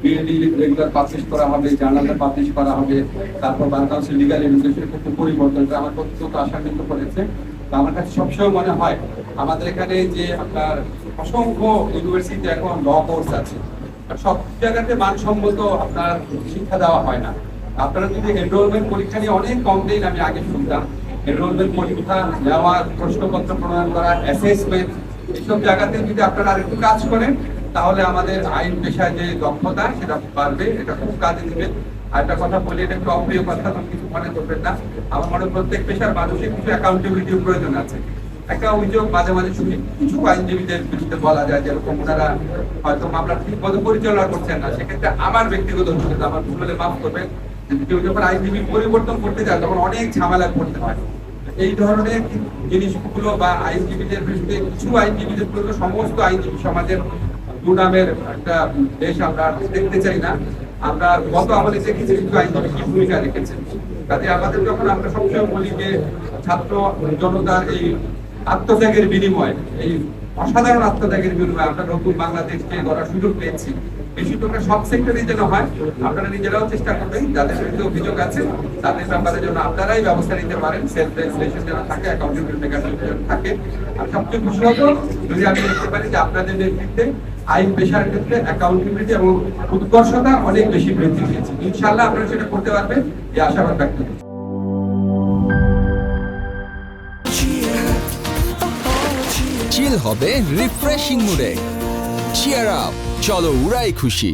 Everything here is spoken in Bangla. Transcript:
বিএলডি রেগুলার পাবলিশ করা হবে, জার্নালে পাবলিশ করা হবে, তারপর বার কাউন্সিল লিগাল এডুকেশনের ক্ষেত্রে পরিবর্তন করে আমার প্রত্যেক আশান্বিত করেছে। তো আমার কাছে সবসময় মনে হয় আমাদের এখানে যে আপনার অসংখ্য ইউনিভার্সিটিতে এখন ল কোর্স আছে, সব জায়গাতে মানসম্মত আপনার শিক্ষা দেওয়া হয় না। আপনারা যদি এনরোলমেন্ট পরীক্ষা নিয়ে অনেক কমপ্লেইন আমি আগে শুনতাম, এনরোলমেন্ট পরীক্ষা নেওয়া, প্রশ্নপত্র প্রণয়ন করা, অ্যাসেসমেন্ট, এইসব জায়গাতে যদি আপনারা আরেকটু কাজ করেন তাহলে আমাদের আইন পেশায় যে দক্ষতা সেটা বাড়বে, এটা খুব কাজে দিবে। আর একটা কথা বলি, এটা একটু অপ্রিয় কথা, কিছু মনে করবেন না। আমার মনে প্রত্যেক পেশার মানুষের কিছু অ্যাকাউন্টেবিলিটির প্রয়োজন আছে। একটা অভিযোগ মাঝে মাঝে শুনি কিছু আইনজীবীদের বিরুদ্ধে বলা যায় যেরকম ওনারা হয়তো মামলা ঠিক মতো পরিচালনা করছেন না। সেক্ষেত্রে আমার ব্যক্তিগত অভিজ্ঞতা, আমার ভুল হলে মাফ করবেন, কেউ যখন আইনজীবী পরিবর্তন করতে যায় তখন অনেক ঝামেলা করতে হয়। এই ধরনের জিনিসগুলো বা আইনজীবীদের বিরুদ্ধে, কিছু আইনজীবীদের বিরুদ্ধে, সমস্ত আইনজীবী সমাজের দুর্নামের একটা দেশ আমরা দেখতে চাই না। আমরা গত আমলে দেখেছি কিছু আইনজীবী কি ভূমিকা রেখেছেন। কাজে আমাদের যখন আমরা সবসময় বলি যে ছাত্র জনতার এই আত্মত্যাগের বিনিময়ে, এই অসাধারণ আত্মত্যাগের বিনিময়ে আমরা নতুন বাংলাদেশকে গড়ার সুযোগ পেয়েছি, এই সুযোগটা সব সেক্টরে যেন হয়। আপনারা নিজেরাও চেষ্টা করবেন, যাদের বিরুদ্ধে অভিযোগ আছে তাদের ব্যাপারে যেন আপনারাই ব্যবস্থা নিতে পারেন, সেলফ রেগুলেশন যেন থাকে, অ্যাকাউন্টেবিলিটি মেকানিজম যেন থাকে। আর সবচেয়ে খুশি হবো যদি আমি দেখতে পারি যে আপনাদের নেতৃত্বে আইন পেশার ক্ষেত্রে অ্যাকাউন্টেবিলিটি এবং উৎকর্ষতা অনেক বেশি বৃদ্ধি পেয়েছে। ইনশাআল্লাহ আপনারা সেটা করতে পারবেন, এই আশাবাদ ব্যক্ত করছি। চিল হবে রিফ্রেশিং মুডে। চিয়ার আপ, চলো উড়াই খুশি।